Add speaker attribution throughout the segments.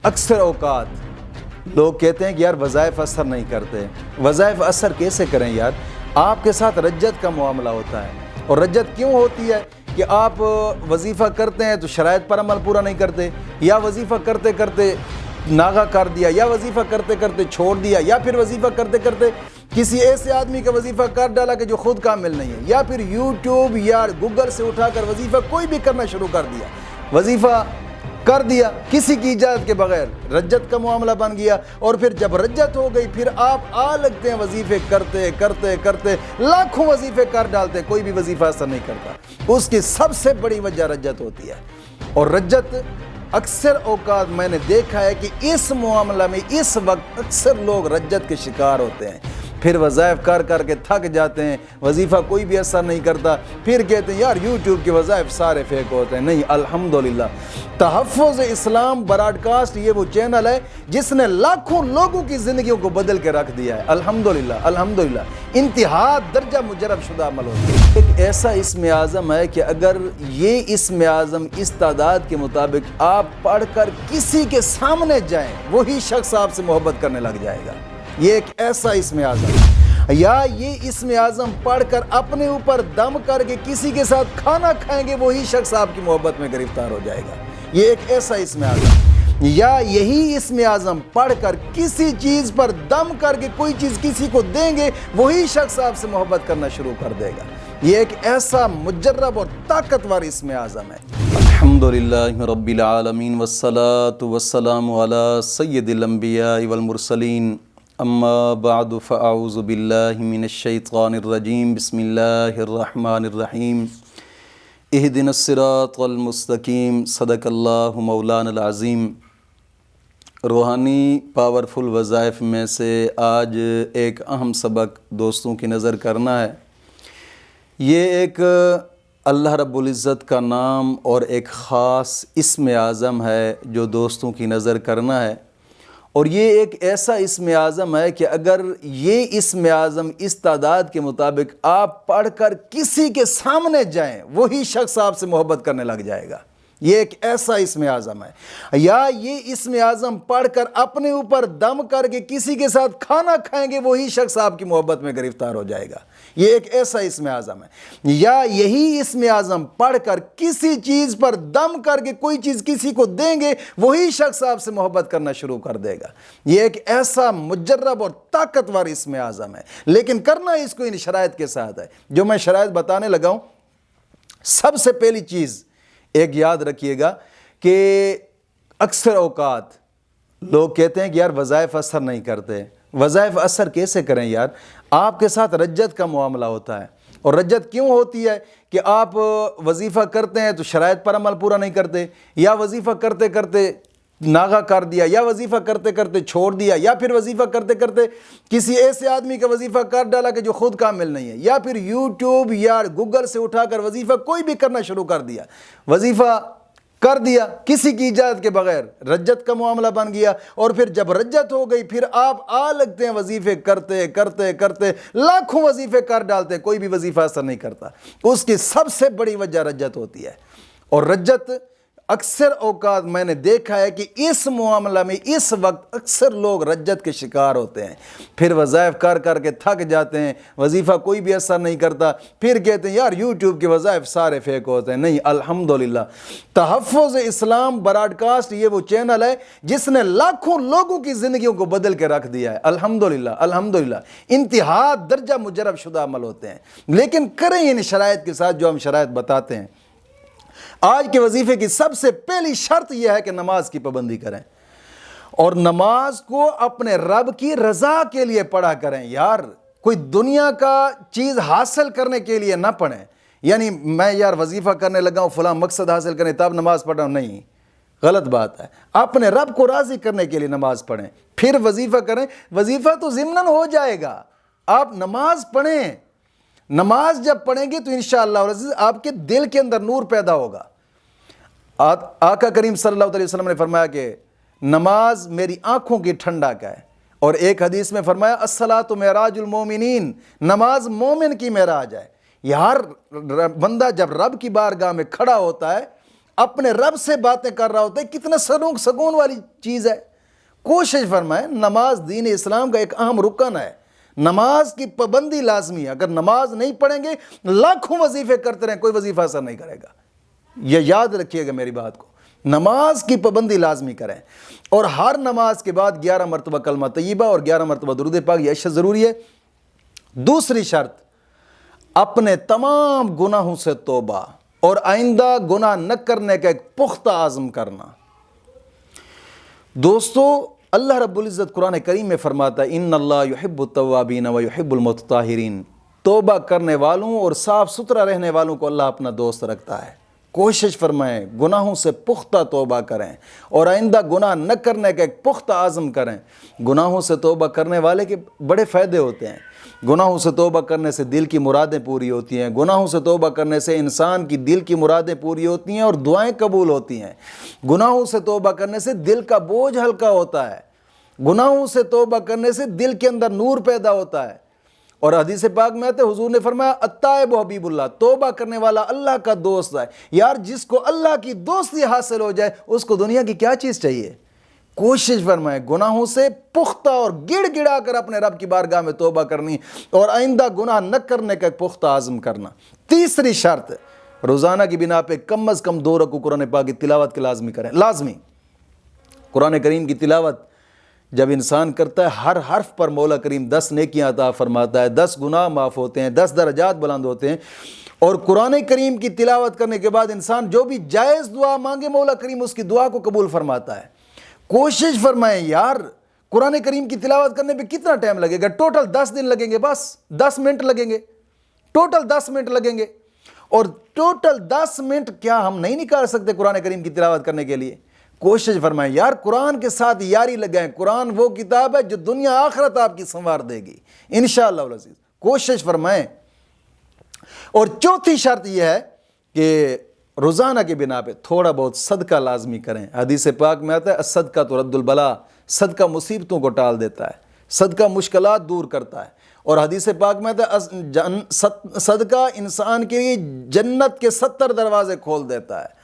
Speaker 1: اکثر اوقات لوگ کہتے ہیں کہ یار وظائف اثر نہیں کرتے. وظائف اثر کیسے کریں یار؟ آپ کے ساتھ رجت کا معاملہ ہوتا ہے. اور رجت کیوں ہوتی ہے کہ آپ وظیفہ کرتے ہیں تو شرائط پر عمل پورا نہیں کرتے، یا وظیفہ کرتے کرتے ناغہ کر دیا، یا وظیفہ کرتے کرتے چھوڑ دیا، یا پھر وظیفہ کرتے کرتے کسی ایسے آدمی کا وظیفہ کر ڈالا کہ جو خود کامل نہیں ہے، یا پھر یوٹیوب یا گوگل سے اٹھا کر وظیفہ کوئی بھی کرنا شروع کر دیا، وظیفہ کر دیا کسی کی اجازت کے بغیر، رجت کا معاملہ بن گیا. اور پھر جب رجت ہو گئی پھر آپ لگتے ہیں وظیفے کرتے کرتے کرتے لاکھوں وظیفے کر ڈالتے، کوئی بھی وظیفہ اثر نہیں کرتا. اس کی سب سے بڑی وجہ رجت ہوتی ہے. اور رجت اکثر اوقات میں نے دیکھا ہے کہ اس معاملہ میں اس وقت اکثر لوگ رجت کے شکار ہوتے ہیں. پھر وظائف کر کر کے تھک جاتے ہیں، وظیفہ کوئی بھی اثر نہیں کرتا، پھر کہتے ہیں یار یوٹیوب کے وظائف سارے فیک ہوتے ہیں. نہیں، الحمدللہ تحفظ اسلام براڈ کاسٹ یہ وہ چینل ہے جس نے لاکھوں لوگوں کی زندگیوں کو بدل کے رکھ دیا ہے. الحمدللہ الحمدللہ انتہا درجہ مجرب شدہ عمل ہوتا ہے. ایک ایسا اسم اعظم ہے کہ اگر یہ اسم اعظم اس تعداد کے مطابق آپ پڑھ کر کسی کے سامنے جائیں وہی شخص آپ سے محبت کرنے لگ جائے گا. یہ ایک ایسا اسم اعظم ہے. یا یہ اسم اعظم پڑھ کر اپنے اوپر دم کر کے کسی کے ساتھ کھانا کھائیں گے وہی شخص آپ کی محبت میں گرفتار ہو جائے گا. یہ ایک ایسا اسم اعظم. یا یہی اسم اعظم پڑھ کر کسی چیز پر دم کر کے کوئی چیز کسی کو دیں گے وہی شخص آپ سے محبت کرنا شروع کر دے گا. یہ ایک ایسا مجرب اور طاقتور اسم اعظم ہے. الحمدللہ رب العالمین والصلاة والسلام علی سید الانبیاء والمرسلین. اما بعد فاعوذ باللہ من الشیطان الرجیم. بسم اللہ الرحمن الرحیم. اہدنا الصراط المستقیم. صدق اللہ مولانا العظیم. روحانی پاورفل وظائف میں سے آج ایک اہم سبق دوستوں کی نظر کرنا ہے. یہ ایک اللہ رب العزت کا نام اور ایک خاص اسم اعظم ہے جو دوستوں کی نظر کرنا ہے. اور یہ ایک ایسا اسم اعظم ہے کہ اگر یہ اسم اعظم اس تعداد کے مطابق آپ پڑھ کر کسی کے سامنے جائیں وہی شخص آپ سے محبت کرنے لگ جائے گا. یہ ایک ایسا اسم اعظم ہے. یا یہ اسم اعظم پڑھ کر اپنے اوپر دم کر کے کسی کے ساتھ کھانا کھائیں گے وہی شخص آپ کی محبت میں گرفتار ہو جائے گا. یہ ایک ایسا اسم اعظم ہے. یا یہی اسم اعظم پڑھ کر کسی چیز پر دم کر کے کوئی چیز کسی کو دیں گے وہی شخص آپ سے محبت کرنا شروع کر دے گا. یہ ایک ایسا مجرب اور طاقتور اسم اعظم ہے. لیکن کرنا اس کو ان شرائط کے ساتھ ہے جو میں شرائط بتانے لگا ہوں. سب سے پہلی چیز ایک یاد رکھیے گا کہ اکثر اوقات لوگ کہتے ہیں کہ یار وظائف اثر نہیں کرتے. وظائف اثر کیسے کریں یار؟ آپ کے ساتھ رجت کا معاملہ ہوتا ہے. اور رجت کیوں ہوتی ہے کہ آپ وظیفہ کرتے ہیں تو شرائط پر عمل پورا نہیں کرتے، یا وظیفہ کرتے کرتے ناغہ کر دیا، یا وظیفہ کرتے کرتے چھوڑ دیا، یا پھر وظیفہ کرتے کرتے کسی ایسے آدمی کا وظیفہ کر ڈالا کہ جو خود کامل نہیں ہے، یا پھر یوٹیوب یا گوگل سے اٹھا کر وظیفہ کوئی بھی کرنا شروع کر دیا، وظیفہ کر دیا کسی کی اجازت کے بغیر، رجت کا معاملہ بن گیا. اور پھر جب رجت ہو گئی پھر آپ لگتے ہیں وظیفے کرتے کرتے کرتے لاکھوں وظیفے کر ڈالتے، کوئی بھی وظیفہ اثر نہیں کرتا. اس کی سب سے بڑی وجہ رجت ہوتی ہے. اور رجت اکثر اوقات میں نے دیکھا ہے کہ اس معاملہ میں اس وقت اکثر لوگ رجت کے شکار ہوتے ہیں. پھر وظائف کر کر کے تھک جاتے ہیں، وظیفہ کوئی بھی اثر نہیں کرتا، پھر کہتے ہیں یار یوٹیوب کے وظائف سارے فیک ہوتے ہیں. نہیں، الحمدللہ تحفظ اسلام براڈ کاسٹ یہ وہ چینل ہے جس نے لاکھوں لوگوں کی زندگیوں کو بدل کے رکھ دیا ہے. الحمدللہ الحمدللہ انتہا درجہ مجرب شدہ عمل ہوتے ہیں. لیکن کریں ان شرائط کے ساتھ جو ہم شرائط بتاتے ہیں. آج کے وظیفے کی سب سے پہلی شرط یہ ہے کہ نماز کی پابندی کریں، اور نماز کو اپنے رب کی رضا کے لیے پڑھا کریں. یار کوئی دنیا کا چیز حاصل کرنے کے لیے نہ پڑھیں. یعنی میں یار وظیفہ کرنے لگا ہوں فلاں مقصد حاصل کرنے تب نماز پڑھ رہا ہوں، نہیں، غلط بات ہے. اپنے رب کو راضی کرنے کے لیے نماز پڑھیں پھر وظیفہ کریں. وظیفہ تو ضمناً ہو جائے گا، آپ نماز پڑھیں. نماز جب پڑھیں گے تو انشاءاللہ العزیز آپ کے دل کے اندر نور پیدا ہوگا. آقا کریم صلی اللہ علیہ وسلم نے فرمایا کہ نماز میری آنکھوں کی ٹھنڈک ہے. اور ایک حدیث میں فرمایا الصلاۃ معراج المومنین، نماز مومن کی معراج ہے. یار بندہ جب رب کی بارگاہ میں کھڑا ہوتا ہے اپنے رب سے باتیں کر رہا ہوتا ہے، کتنا سکون والی چیز ہے۔ کوشش فرمائیں، نماز دین اسلام کا ایک اہم رکن ہے، نماز کی پابندی لازمی ہے۔ اگر نماز نہیں پڑھیں گے، لاکھوں وظیفے کرتے رہیں، کوئی وظیفہ اثر نہیں کرے گا۔ یہ یاد رکھیے گا میری بات کو، نماز کی پابندی لازمی کریں، اور ہر نماز کے بعد 11 مرتبہ کلمہ طیبہ اور 11 مرتبہ درود پاک، یہ اشیاء ضروری ہے۔ دوسری شرط، اپنے تمام گناہوں سے توبہ اور آئندہ گناہ نہ کرنے کا ایک پختہ عزم کرنا۔ دوستو، اللہ رب العزت قرآن کریم میں فرماتا ہے ان اللہ یحب التوابین و یحب المتطہرین، توبہ کرنے والوں اور صاف ستھرا رہنے والوں کو اللہ اپنا دوست رکھتا ہے۔ کوشش فرمائیں، گناہوں سے پختہ توبہ کریں اور آئندہ گناہ نہ کرنے کا ایک پختہ عزم کریں۔ گناہوں سے توبہ کرنے والے کے بڑے فائدے ہوتے ہیں۔ گناہوں سے توبہ کرنے سے دل کی مرادیں پوری ہوتی ہیں، گناہوں سے توبہ کرنے سے انسان کی دل کی مرادیں پوری ہوتی ہیں اور دعائیں قبول ہوتی ہیں۔ گناہوں سے توبہ کرنے سے دل کا بوجھ ہلکا ہوتا ہے، گناہوں سے توبہ کرنے سے دل کے اندر نور پیدا ہوتا ہے۔ اور حدیث پاک میں آتے حضور نے فرمایا التائب حبیب اللہ، توبہ کرنے والا اللہ کا دوست ہے۔ یار جس کو اللہ کی دوستی حاصل ہو جائے اس کو دنیا کی کیا چیز چاہیے؟ کوشش فرمائیں گناہوں سے پختہ اور گڑ گڑا کر اپنے رب کی بارگاہ میں توبہ کرنی اور آئندہ گناہ نہ کرنے کا ایک پختہ عزم کرنا۔ تیسری شرط، روزانہ کی بنا پہ کم از کم 2 رکوع قرآن پاک کی تلاوت کے لازمی کریں، لازمی۔ قرآن کریم کی تلاوت جب انسان کرتا ہے، ہر حرف پر مولا کریم 10 نیکیاں عطا فرماتا ہے، 10 گناہ معاف ہوتے ہیں، 10 درجات بلند ہوتے ہیں۔ اور قرآن کریم کی تلاوت کرنے کے بعد انسان جو بھی جائز دعا مانگے، مولا کریم اس کی دعا کو قبول فرماتا ہے۔ کوشش فرمائیں یار، قرآن کریم کی تلاوت کرنے پہ کتنا ٹائم لگے گا؟ ٹوٹل 10 دن لگیں گے، بس 10 منٹ لگیں گے، ٹوٹل 10 منٹ لگیں گے۔ اور ٹوٹل 10 منٹ کیا ہم نہیں نکال سکتے قرآن کریم کی تلاوت کرنے کے لیے؟ کوشش فرمائیں یار، قرآن کے ساتھ یاری لگائیں۔ قرآن وہ کتاب ہے جو دنیا آخرت آپ کی سنوار دے گی انشاءاللہ العزیز۔ کوشش فرمائیں۔ اور چوتھی شرط یہ ہے کہ روزانہ کی بنا پہ تھوڑا بہت صدقہ لازمی کریں۔ حدیث پاک میں آتا ہے الصدقہ ترد البلا، صدقہ مصیبتوں کو ٹال دیتا ہے، صدقہ مشکلات دور کرتا ہے۔ اور حدیث پاک میں آتا ہے صدقہ انسان کے لیے جنت کے 70 دروازے کھول دیتا ہے،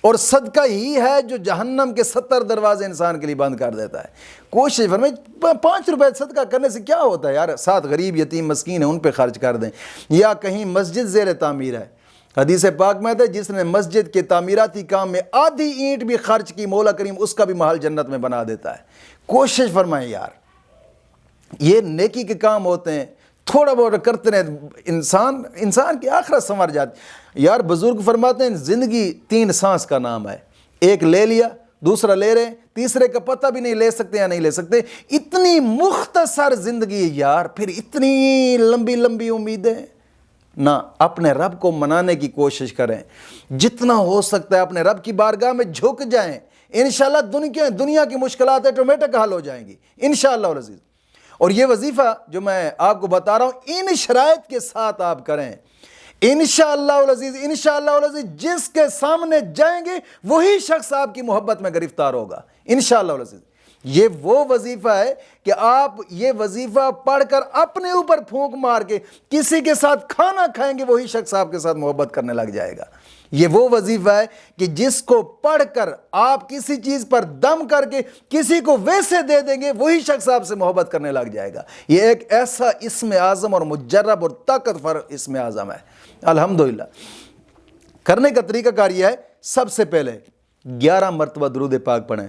Speaker 1: اور صدقہ ہی ہے جو جہنم کے 70 دروازے انسان کے لیے بند کر دیتا ہے۔ کوشش فرمائیں، 5 روپے صدقہ کرنے سے کیا ہوتا ہے یار؟ 7 غریب یتیم مسکین ہیں، ان پہ خرچ کر دیں، یا کہیں مسجد زیر تعمیر ہے۔ حدیث پاک میں ہے جس نے مسجد کے تعمیراتی کام میں آدھی اینٹ بھی خرچ کی، مولا کریم اس کا بھی محل جنت میں بنا دیتا ہے۔ کوشش فرمائیں یار، یہ نیکی کے کام ہوتے ہیں، تھوڑا بہت کرتے رہیں، انسان کی آخرت سنور جاتی۔ یار بزرگ فرماتے ہیں زندگی 3 سانس کا نام ہے، ایک لے لیا، دوسرا لے رہے ہیں، تیسرے کا پتہ بھی نہیں لے سکتے یا نہیں لے سکتے۔ اتنی مختصر زندگی یار، پھر اتنی لمبی لمبی امیدیں نہ۔ اپنے رب کو منانے کی کوشش کریں، جتنا ہو سکتا ہے اپنے رب کی بارگاہ میں جھک جائیں، انشاءاللہ دنیا کی مشکلات آٹومیٹک حل ہو جائیں گی انشاءاللہ العزیز۔ اور یہ وظیفہ جو میں آپ کو بتا رہا ہوں، ان شرائط کے ساتھ آپ کریں انشاءاللہ العزیز۔ انشاءاللہ العزیز جس کے سامنے جائیں گے وہی شخص آپ کی محبت میں گرفتار ہوگا انشاءاللہ العزیز۔ یہ وہ وظیفہ ہے کہ آپ یہ وظیفہ پڑھ کر اپنے اوپر پھونک مار کے کسی کے ساتھ کھانا کھائیں گے، وہی شخص آپ کے ساتھ محبت کرنے لگ جائے گا۔ یہ وہ وظیفہ ہے کہ جس کو پڑھ کر آپ کسی چیز پر دم کر کے کسی کو ویسے دے دیں گے، وہی شخص آپ سے محبت کرنے لگ جائے گا۔ یہ ایک ایسا اسم اعظم اور مجرب اور طاقتور اسم اعظم ہے الحمدللہ۔ کرنے کا طریقہ کار یہ ہے، سب سے پہلے 11 مرتبہ درود پاک پڑھیں،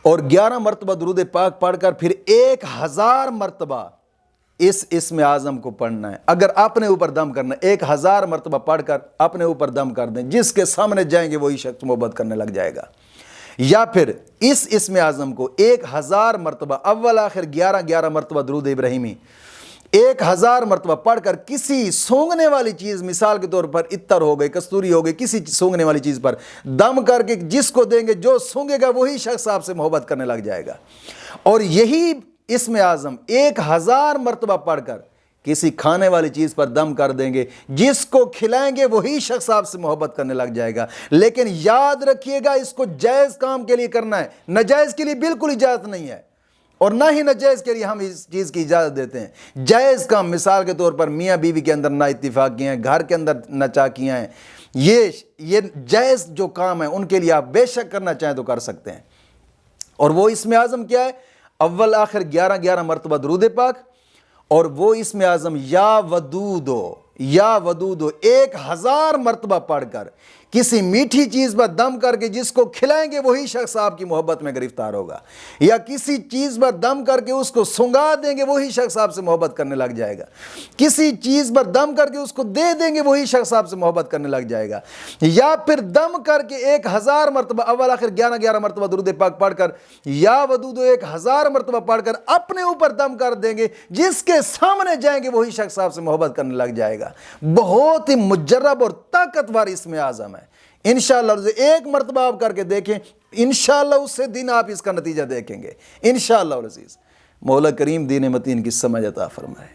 Speaker 1: اور 11 مرتبہ درود پاک پڑھ کر پھر 1000 مرتبہ اس اسم اعظم کو پڑھنا ہے۔ اگر اپنے اوپر دم کرنا ہے، 1000 مرتبہ پڑھ کر اپنے اوپر دم کر دیں، جس کے سامنے جائیں گے وہی شخص محبت کرنے لگ جائے گا۔ یا پھر اس اسم اعظم کو 1000 مرتبہ اول آخر 11 مرتبہ درود ابراہیمی 1000 مرتبہ پڑھ کر کسی سونگنے والی چیز، مثال کے طور پر عطر ہو گئی، کستوری ہو گئی، کسی سونگنے والی چیز پر دم کر کے جس کو دیں گے، جو سونگے گا وہی شخص آپ سے محبت کرنے لگ جائے گا۔ اور یہی اسم اعظم 1000 مرتبہ پڑھ کر کسی کھانے والی چیز پر دم کر دیں گے، جس کو کھلائیں گے وہی شخص آپ سے محبت کرنے لگ جائے گا۔ لیکن یاد رکھیے گا، اس کو جائز کام کے لیے کرنا ہے، ناجائز کے لیے بالکل اجازت نہیں ہے۔ اور نہ ہی ناجائز کے لیے ہم اس چیز کی اجازت دیتے ہیں۔ جائز کام مثال کے طور پر میاں بیوی کے اندر نا اتفاقیاں ہیں، گھر کے اندر ناچاکیاں ہیں، یہ جائز جو کام ہیں ان کے لیے آپ بے شک کرنا چاہیں تو کر سکتے ہیں۔ اور وہ اسم اعظم کیا ہے؟ اول آخر 11 مرتبہ درود پاک، اور وہ اسم اعظم یا ودودو 1000 مرتبہ پڑھ کر کسی میٹھی چیز پر دم کر کے جس کو کھلائیں گے وہی شخص آپ کی محبت میں گرفتار ہوگا، یا کسی چیز پر دم کر کے اس کو سنگا دیں گے وہی شخص آپ سے محبت کرنے لگ جائے گا، کسی چیز پر دم کر کے اس کو دے دیں گے وہی شخص آپ سے محبت کرنے لگ جائے گا، یا پھر دم کر کے 1000 مرتبہ اول آخر 11 مرتبہ درود پاک پڑھ کر یا ودود 1000 مرتبہ پڑھ کر اپنے اوپر دم کر دیں گے، جس کے سامنے جائیں گے وہی شخص آپ سے محبت کرنے لگ جائے گا۔ بہت ہی مجرب اور طاقتور اسم اعظم ہے۔ انشاءاللہ ایک مرتبہ آپ کر کے دیکھیں، انشاءاللہ اس سے دن آپ اس کا نتیجہ دیکھیں گے انشاءاللہ العزیز۔ مولا کریم دین متین کی سمجھ عطا فرمائے۔